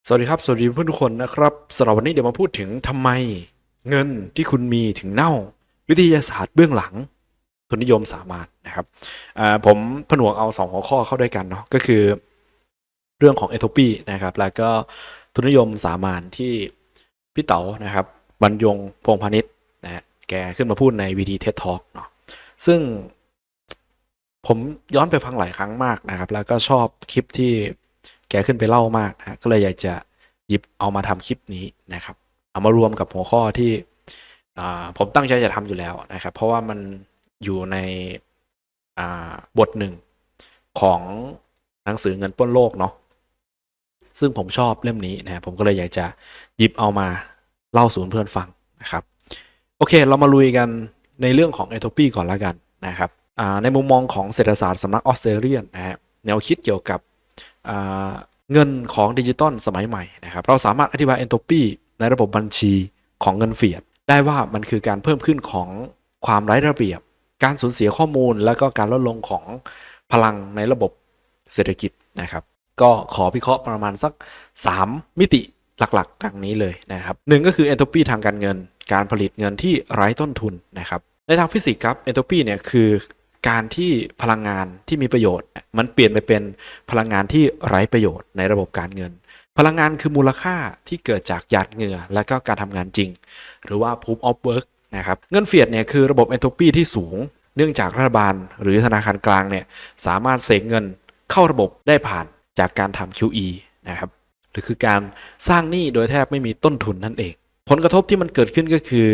สวัสดีครับสวัสดีเพื่อนทุกคนนะครับสำหรับวันนี้เดี๋ยวมาพูดถึงทำไมเงินที่คุณมีถึงเน่าวิทยาศาสตร์เบื้องหลังทุนนิยมสามานนะครับผมผนวกเอา2หัวข้อเข้าด้วยกันเนาะก็คือเรื่องของเอโทปีนะครับแล้วก็ทุนนิยมสามานที่พี่เต๋านะครับบรรยงพงษ์พาณิชย์นะฮะแกขึ้นมาพูดในวีดีเท็ดทอล์กเนาะซึ่งผมย้อนไปฟังหลายครั้งมากนะครับแล้วก็ชอบคลิปที่แกขึ้นไปเล่ามากนะก็เลยอยากจะหยิบเอามาทำคลิปนี้นะครับเอามารวมกับหัวข้อที่ผมตั้งใจจะทำอยู่แล้วนะครับเพราะว่ามันอยู่ในบทหนึ่งของหนังสือเงินปล้นโลกเนาะซึ่งผมชอบเล่มนี้นะผมก็เลยอยากจะหยิบเอามาเล่าสู่เพื่อนฟังนะครับโอเคเรามาลุยกันในเรื่องของเอโทปีก่อนละกันนะครับในมุมมองของเศรษฐศาสตร์สำนักออสเตรเลียนนะฮะแนวคิดเกี่ยวกับเงินของดิจิตอลสมัยใหม่นะครับเราสามารถอธิบายเอนโทรปีในระบบบัญชีของเงินเฟียดได้ว่ามันคือการเพิ่มขึ้นของความไร้ระเบียบการสูญเสียข้อมูลและก็การลดลงของพลังในระบบเศรษฐกิจนะครับก็ขอพิเคราะห์ประมาณสัก3มิติหลักๆดังนี้เลยนะครับหนึ่งก็คือเอนโทรปีทางการเงินการผลิตเงินที่ไร้ต้นทุนนะครับในทางฟิสิกส์ครับเอนโทรปีเนี่ยคือการที่พลังงานที่มีประโยชน์มันเปลี่ยนไปเป็นพลังงานที่ไร้ประโยชน์ในระบบการเงินพลังงานคือมูลค่าที่เกิดจากหยาดเหงื่อและก็การทำงานจริงหรือว่า proof of work นะครับเงินเฟียดเนี่ยคือระบบเอนโทรปีที่สูงเนื่องจากรัฐบาลหรือธนาคารกลางเนี่ยสามารถเสกเงินเข้าระบบได้ผ่านจากการทำ QE นะครับหรือคือการสร้างหนี้โดยแทบไม่มีต้นทุนนั่นเองผลกระทบที่มันเกิดขึ้นก็คือ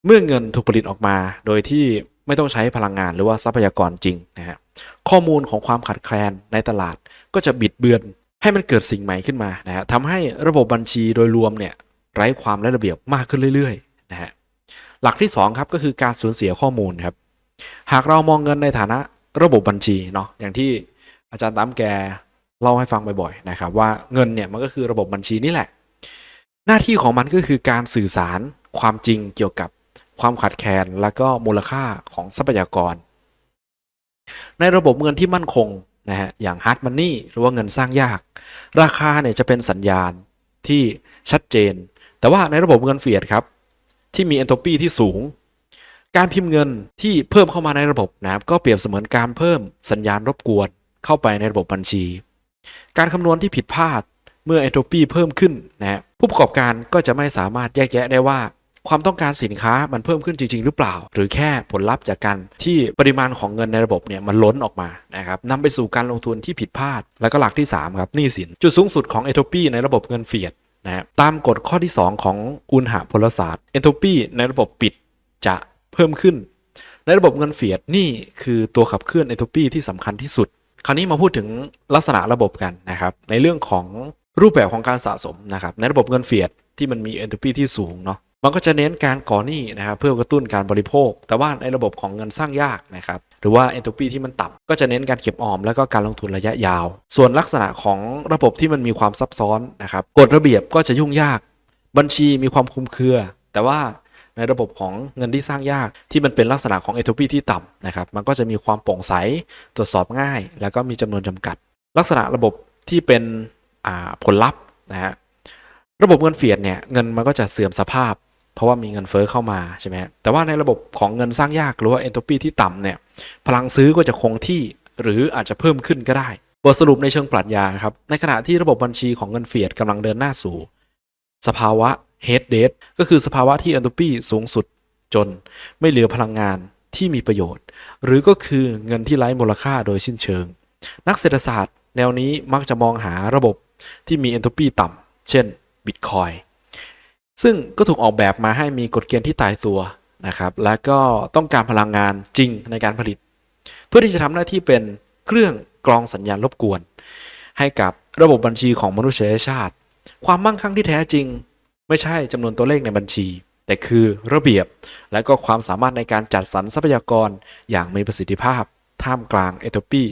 เมื่อเงินถูกผลิตออกมาโดยที่ไม่ต้องใช้พลังงานหรือว่าทรัพยากรจริงนะฮะข้อมูลของความขัดแคลนในตลาดก็จะบิดเบือนให้มันเกิดสิ่งใหม่ขึ้นมานะฮะทำให้ระบบบัญชีโดยรวมเนี่ยไร้ความและระเบียบมากขึ้นเรื่อยๆนะฮะหลักที่2ครับก็คือการสูญเสียข้อมูลครับหากเรามองเงินในฐานะระบบบัญชีเนาะอย่างที่อาจารย์ตั้มแกเล่าให้ฟังบ่อยๆนะครับว่าเงินเนี่ยมันก็คือระบบบัญชีนี่แหละหน้าที่ของมันก็คือการสื่อสารความจริงเกี่ยวกับความขาดแคลนและก็มูลค่าของทรัพยากรในระบบเงินที่มั่นคงนะฮะอย่าง hard money หรือว่าเงินสร้างยากราคาเนี่ยจะเป็นสัญญาณที่ชัดเจนแต่ว่าในระบบเงินเฟียดครับที่มีเอนโทรปีที่สูงการพิมพ์เงินที่เพิ่มเข้ามาในระบบนะครับก็เปรียบเสมือนการเพิ่มสัญญาณรบกวนเข้าไปในระบบบัญชีการคำนวณที่ผิดพลาดเมื่อเอนโทรปีเพิ่มขึ้นนะฮะผู้ประกอบการก็จะไม่สามารถแยกแยะได้ว่าความต้องการสินค้ามันเพิ่มขึ้นจริงๆหรือเปล่าหรือแค่ผลลัพธ์จากการที่ปริมาณของเงินในระบบเนี่ยมันล้นออกมานะครับนำไปสู่การลงทุนที่ผิดพลาดแล้วก็หลักที่3ครับหนี้สินจุดสูงสุดของเอนโทรปีในระบบเงินเฟียดนะตามกฎข้อที่2ของอุณหพลศาสตร์เอนโทรปีในระบบปิดจะเพิ่มขึ้นในระบบเงินเฟียดนี่คือตัวขับเคลื่อนเอนโทรปีที่สำคัญที่สุดคราวนี้มาพูดถึงลักษณะระบบกันนะครับในเรื่องของรูปแบบของการสะสมนะครับในระบบเงินเฟียดที่มันมีเอนโทรปีที่สูงเนาะมันก็จะเน้นการก่อหนี้นะครับเพื่อกระตุ้นการบริโภคแต่ว่าในระบบของเงินสร้างยากนะครับหรือว่าเอนโทรปีที่มันต่ำก็จะเน้นการเก็บออมแล้วก็การลงทุนระยะยาวส่วนลักษณะของระบบที่มันมีความซับซ้อนนะครับกฎระเบียบก็จะยุ่งยากบัญชีมีความคลุมเครือ แต่ว่าในระบบของเงินที่สร้างยากที่มันเป็นลักษณะของเอนโทรปีที่ต่ำนะครับมันก็จะมีความโปร่งใสตรวจสอบง่ายแล้วก็มีจำนวนจำกัดลักษณะระบบที่เป็นผลลัพธ์นะฮะระบบเงินเฟียดเนี่ยเงินมันก็จะเสื่อมสภาพเพราะว่ามีเงินเฟ้อเข้ามาใช่ไหมแต่ว่าในระบบของเงินสร้างยากหรือว่าเอนโทรปีที่ต่ำเนี่ยพลังซื้อก็จะคงที่หรืออาจจะเพิ่มขึ้นก็ได้บทสรุปในเชิงปรัชญาครับในขณะที่ระบบบัญชีของเงินเฟียดกำลังเดินหน้าสู่สภาวะ head dead ก็คือสภาวะที่เอนโทรปีสูงสุดจนไม่เหลือพลังงานที่มีประโยชน์หรือก็คือเงินที่ไร้มูลค่าโดยสิ้นเชิงนักเศรษฐศาสตร์แนวนี้มักจะมองหาระบบที่มีเอนโทรปีต่ำเช่น Bitcoinซึ่งก็ถูกออกแบบมาให้มีกฎเกณฑ์ที่ตายตัวนะครับและก็ต้องการพลังงานจริงในการผลิตเพื่อที่จะทำหน้าที่เป็นเครื่องกรองสัญญาณรบกวนให้กับระบบบัญชีของมนุษยชาติความมั่งคั่งที่แท้จริงไม่ใช่จำนวนตัวเลขในบัญชีแต่คือระเบียบและก็ความสามารถในการจัดสรรทรัพยากรอย่างมีประสิทธิภาพท่ามกลางเอนโทรปี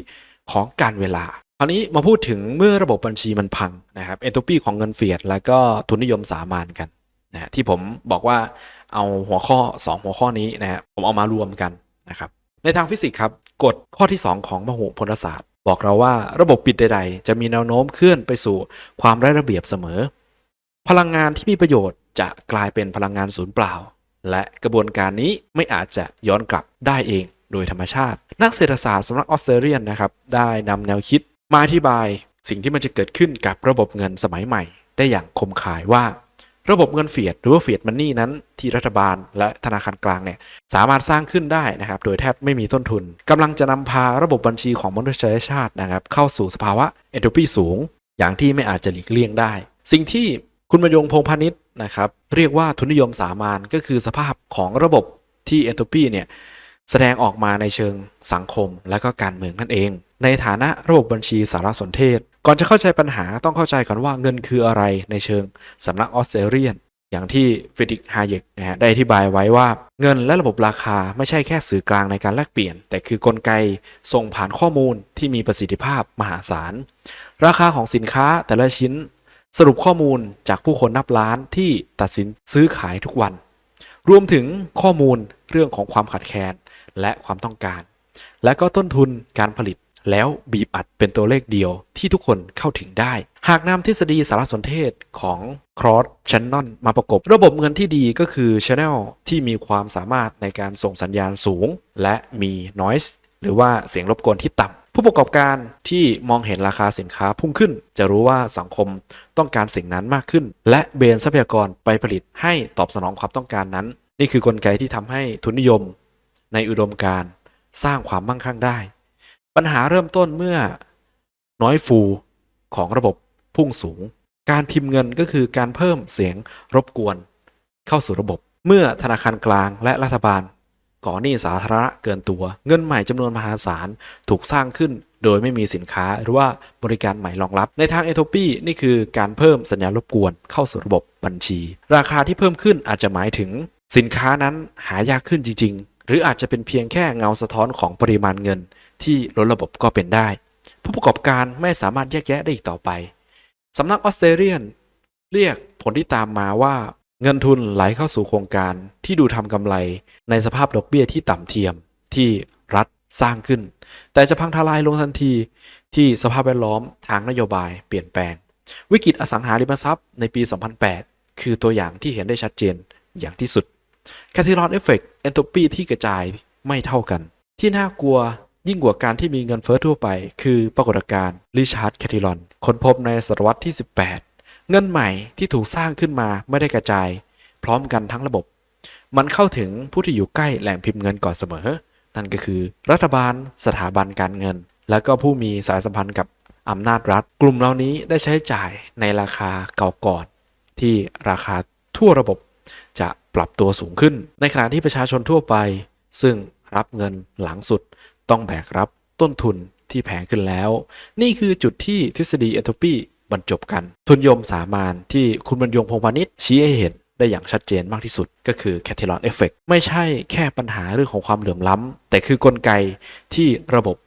ของการเวลาคราวนี้มาพูดถึงเมื่อระบบบัญชีมันพังนะครับเอนโทรปีของเงินเฟียดและก็ทุนนิยมสามัญกันนะที่ผมบอกว่าเอาหัวข้อ2หัวข้อนี้นะฮะผมเอามารวมกันนะครับในทางฟิสิกส์ครับกฎข้อที่2ของพหุพลศาสตร์ บอกเราว่าระบบปิดใดๆจะมีแนวโน้มเคลื่อนไปสู่ความไร้ระเบียบเสมอพลังงานที่มีประโยชน์จะกลายเป็นพลังงานสูญเปล่าและกระบวนการนี้ไม่อาจจะย้อนกลับได้เองโดยธรรมชาตินักเศรษฐศาสตร์สำนักออสเตรเลียนนะครับได้นำแนวคิดมาอธิบายสิ่งที่มันจะเกิดขึ้นกับระบบเงินสมัยใหม่ได้อย่างคมคายว่าระบบเงินเฟียดหรือว่าเฟียดมันนี่นั้นที่รัฐบาลและธนาคารกลางเนี่ยสามารถสร้างขึ้นได้นะครับโดยแทบไม่มีต้นทุนกำลังจะนำพาระบบบัญชีของมนุษยชาตินะครับเข้าสู่สภาวะเอนโทรปีสูงอย่างที่ไม่อาจจะหลีกเลี่ยงได้สิ่งที่คุณบรรยงพงษ์พาณิชย์นะครับเรียกว่าทุนนิยมสามัญก็คือสภาพของระบบที่เอนโทรปีเนี่ยแสดงออกมาในเชิงสังคมและก็การเมืองนั่นเองในฐานะระบบบัญชีสารสนเทศก่อนจะเข้าใจปัญหาต้องเข้าใจก่อนว่าเงินคืออะไรในเชิงสำนักออสเตรเลียนอย่างที่เฟรดริก ฮาเยกนะฮะได้อธิบายไว้ว่าเงินและระบบราคาไม่ใช่แค่สื่อกลางในการแลกเปลี่ยนแต่คือกลไกส่งผ่านข้อมูลที่มีประสิทธิภาพมหาศาลราคาของสินค้าแต่ละชิ้นสรุปข้อมูลจากผู้คนนับล้านที่ตัดสินซื้อขายทุกวันรวมถึงข้อมูลเรื่องของความขัดแคลนและความต้องการและก็ต้นทุนการผลิตแล้วบีบอัดเป็นตัวเลขเดียวที่ทุกคนเข้าถึงได้หากนำทฤษฎีสารสนเทศของครอส แชนนอนมาประกบระบบเงินที่ดีก็คือ Channel ที่มีความสามารถในการส่งสัญญาณสูงและมี noise หรือว่าเสียงรบกวนที่ต่ำผู้ประกอบการที่มองเห็นราคาสินค้าพุ่งขึ้นจะรู้ว่าสังคมต้องการสิ่งนั้นมากขึ้นและเบนทรัพยากรไปผลิตให้ตอบสนองความต้องการนั้นนี่คือกลไกที่ทำให้ทุนนิยมในอุดมการณ์สร้างความมั่งคั่งได้ปัญหาเริ่มต้นเมื่อน้อยฟูของระบบพุ่งสูงการพิมพ์เงินก็คือการเพิ่มเสียงรบกวนเข้าสู่ระบบเมื่อธนาคารกลางและรัฐบาลก่อหนี้สาธารณะเกินตัวเงินใหม่จำนวนมหาศาลถูกสร้างขึ้นโดยไม่มีสินค้าหรือว่าบริการใหม่รองรับในทางเอโทปีนี่คือการเพิ่มสัญญาณรบกวนเข้าสู่ระบบบัญชีราคาที่เพิ่มขึ้นอาจจะหมายถึงสินค้านั้นหายากขึ้นจริงๆหรืออาจจะเป็นเพียงแค่เงาสะท้อนของปริมาณเงินที่ล้นระบบก็เป็นได้ผู้ประกอบการไม่สามารถแยกแยะได้อีกต่อไปสำนักออสเตรเลียนเรียกผลที่ตามมาว่าเงินทุนไหลเข้าสู่โครงการที่ดูทำกำไรในสภาพดอกเบี้ยที่ต่ำเทียมที่รัฐสร้างขึ้นแต่จะพังทลายลงทันทีที่สภาพแวดล้อมทางนโยบายเปลี่ยนแปลงวิกฤตอสังหาริมทรัพย์ในปี 2008 คือตัวอย่างที่เห็นได้ชัดเจนอย่างที่สุดแคทิลอนเอฟเฟกต์เอนโทรปีที่กระจายไม่เท่ากันที่น่ากลัวยิ่งกว่าการที่มีเงินเฟ้อทั่วไปคือปรากฏการณ์ริชาร์ด แคทิลอนค้นพบในศตวรรษที่ 18 เงินใหม่ที่ถูกสร้างขึ้นมาไม่ได้กระจายพร้อมกันทั้งระบบมันเข้าถึงผู้ที่อยู่ใกล้แหล่งพิมพ์เงินก่อนเสมอนั่นก็คือรัฐบาลสถาบันการเงินและก็ผู้มีสายสัมพันธ์กับอำนาจรัฐกลุ่มเหล่านี้ได้ใช้จ่ายในราคาเก่าก่อนที่ราคาทั่วระบบจะปรับตัวสูงขึ้นในขณะที่ประชาชนทั่วไปซึ่งรับเงินหลังสุดต้องแบกรับต้นทุนที่แพงขึ้นแล้วนี่คือจุดที่ทฤษฎีเอนโทรปีบรรจบกันทุนนิยมสามัญที่คุณบรรยงพงษ์พาณิชย์ชี้ให้เห็นได้อย่างชัดเจนมากที่สุดก็คือแคทิลอนเอฟเฟกต์ไม่ใช่แค่ปัญหาเรื่องของความเหลื่อมล้ำแต่คือกลไกที่ระบบ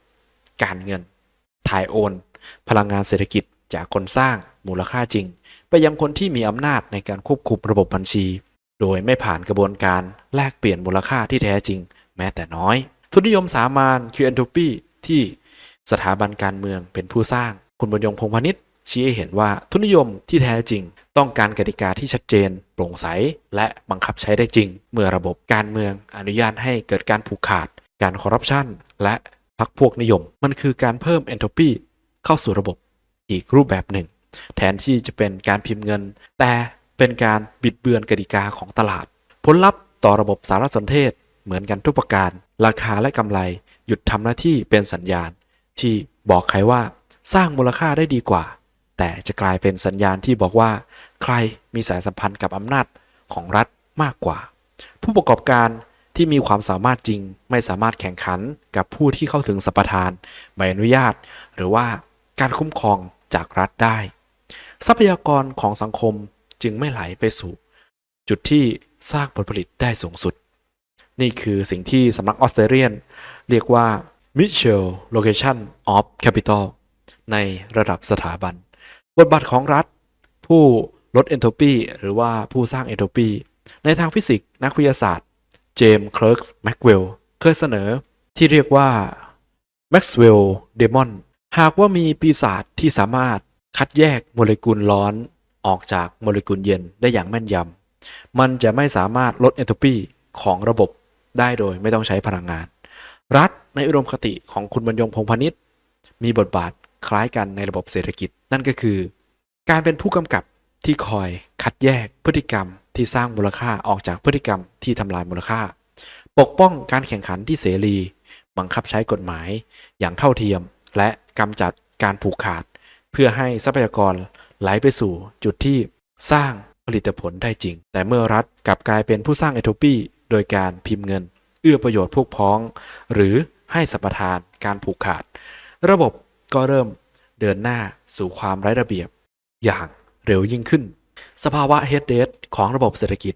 การเงินถ่ายโอนพลังงานเศรษฐกิจจากคนสร้างมูลค่าจริงไปยังคนที่มีอำนาจในการควบคุมระบบบัญชีโดยไม่ผ่านกระบวนการแลกเปลี่ยนมูลค่าที่แท้จริงแม้แต่น้อยทุนนิยมสามัญคือเอนโทรปีที่สถาบันการเมืองเป็นผู้สร้างคุณบรรยงพงษ์พาณิชย์ชี้ให้เห็นว่าทุนนิยมที่แท้จริงต้องการกติกาที่ชัดเจนโปร่งใสและบังคับใช้ได้จริงเมื่อระบบการเมืองอนุญาตให้เกิดการผูกขาดการคอร์รัปชันและพรรคพวกนิยมมันคือการเพิ่มเอนโทรปีเข้าสู่ระบบอีกรูปแบบหนึ่งแทนที่จะเป็นการพิมพ์เงินแต่เป็นการบิดเบือนกติกาของตลาดผลลัพธ์ต่อระบบสารสนเทศเหมือนกันทุกประการราคาและกำไรหยุดทำหน้าที่เป็นสัญญาณที่บอกใครว่าสร้างมูลค่าได้ดีกว่าแต่จะกลายเป็นสัญญาณที่บอกว่าใครมีสายสัมพันธ์กับอำนาจของรัฐมากกว่าผู้ประกอบการที่มีความสามารถจริงไม่สามารถแข่งขันกับผู้ที่เข้าถึงสัมปทานใบอนุญาตหรือว่าการคุ้มครองจากรัฐได้ทรัพยากรของสังคมจึงไม่ไหลไปสู่จุดที่สร้างผลผลิตได้สูงสุดนี่คือสิ่งที่สำนักออสเตรเลียนเรียกว่า Mutual Location of Capital ในระดับสถาบันบทบาทของรัฐผู้ลดเอนโทรปีหรือว่าผู้สร้างเอนโทรปีในทางฟิสิกส์นักวิทยาศาสตร์เจมส์ เคลิร์กส์ แม็กเวลล์เคยเสนอที่เรียกว่า Maxwell Demon หากว่ามีปีศาจที่สามารถคัดแยกโมเลกุลร้อนออกจากโมเลกุลเย็นได้อย่างแม่นยำมันจะไม่สามารถลดเอนโทรปีของระบบได้โดยไม่ต้องใช้พลังงานรัฐในอุดมคติของคุณบรรยงพงษ์พานิชมีบทบาทคล้ายกันในระบบเศรษฐกิจนั่นก็คือการเป็นผู้กำกับที่คอยคัดแยกพฤติกรรมที่สร้างมูลค่าออกจากพฤติกรรมที่ทำลายมูลค่าปกป้องการแข่งขันที่เสรีบังคับใช้กฎหมายอย่างเท่าเทียมและกำจัดการผูกขาดเพื่อให้ทรัพยากรไหลไปสู่จุดที่สร้างผลิตผลได้จริงแต่เมื่อรัฐกลับกลายเป็นผู้สร้างเอนโทรปีโดยการพิมพ์เงินเอื้อประโยชน์พวกพ้องหรือให้สัมปทานการผูกขาดระบบก็เริ่มเดินหน้าสู่ความไร้ระเบียบอย่างเร็วยิ่งขึ้นสภาวะ head dead ของระบบเศรษฐกิจ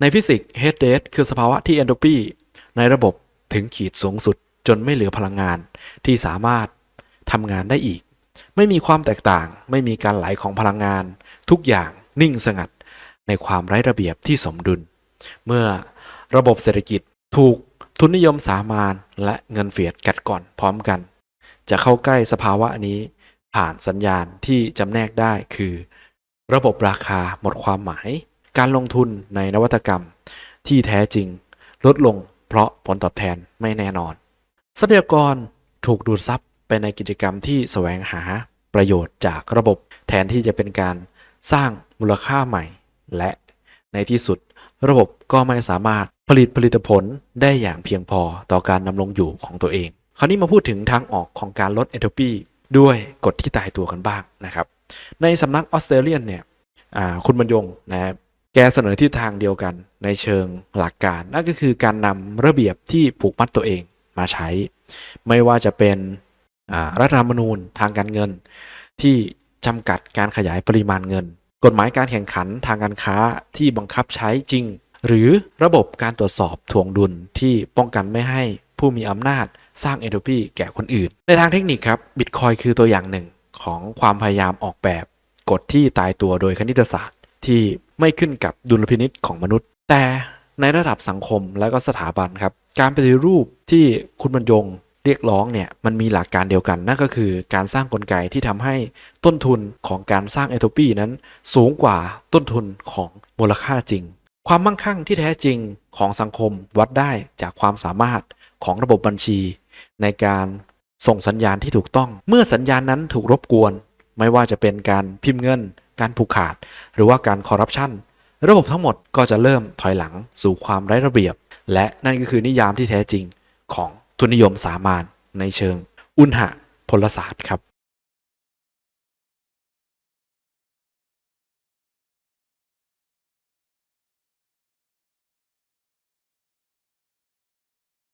ในฟิสิกส์ head dead คือสภาวะที่เอนโทรปีในระบบถึงขีดสูงสุดจนไม่เหลือพลังงานที่สามารถทำงานได้อีกไม่มีความแตกต่างไม่มีการไหลของพลังงานทุกอย่างนิ่งสงัดในความไร้ระเบียบที่สมดุลเมื่อระบบเศรษฐกิจถูกทุนนิยมสามัญและเงินเฟียดกัดก่อนพร้อมกันจะเข้าใกล้สภาวะนี้ผ่านสัญญาณที่จำแนกได้คือระบบราคาหมดความหมายการลงทุนในนวัตกรรมที่แท้จริงลดลงเพราะผลตอบแทนไม่แน่นอนทรัพยากรถูกดูดซับไปในกิจกรรมที่แสวงหาประโยชน์จากระบบแทนที่จะเป็นการสร้างมูลค่าใหม่และในที่สุดระบบก็ไม่สามารถผลิตผลได้อย่างเพียงพอต่อการดำรงอยู่ของตัวเองคราวนี้มาพูดถึงทางออกของการลดเอนโทรปีด้วยกฎที่ตายตัวกันบ้างนะครับในสำนักออสเตรเลียนเนี่ยคุณบรรยงนะครับแกเสนอทิศทางเดียวกันในเชิงหลักการนั่นก็คือการนำระเบียบที่ผูกมัดตัวเองมาใช้ไม่ว่าจะเป็นรัฐธรรมนูญทางการเงินที่จำกัดการขยายปริมาณเงินกฎหมายการแข่งขันทางการค้าที่บังคับใช้จริงหรือระบบการตรวจสอบถ่วงดุลที่ป้องกันไม่ให้ผู้มีอำนาจสร้างเอนโทรปีแก่คนอื่นในทางเทคนิคครับบิตคอยคือตัวอย่างหนึ่งของความพยายามออกแบบกฎที่ตายตัวโดยคณิตศาสตร์ที่ไม่ขึ้นกับดุลพินิจของมนุษย์แต่ในระดับสังคมและก็สถาบันครับการปฏิรูปที่คุณบรรยงเรียกร้องเนี่ยมันมีหลักการเดียวกันนั่นก็คือการสร้างกลไกที่ทำให้ต้นทุนของการสร้างเอนโทรปีนั้นสูงกว่าต้นทุนของมูลค่าจริงความมั่งคั่งที่แท้จริงของสังคมวัดได้จากความสามารถของระบบบัญชีในการส่งสัญญาณที่ถูกต้องเมื่อสัญญาณนั้นถูกรบกวนไม่ว่าจะเป็นการพิมพ์เงินการผูกขาดหรือว่าการคอร์รัปชันระบบทั้งหมดก็จะเริ่มถอยหลังสู่ความไร้ระเบียบและนั่นก็คือนิยามที่แท้จริงของทุนนิยมสามัญในเชิงอุณหพลศาสตร์ครับ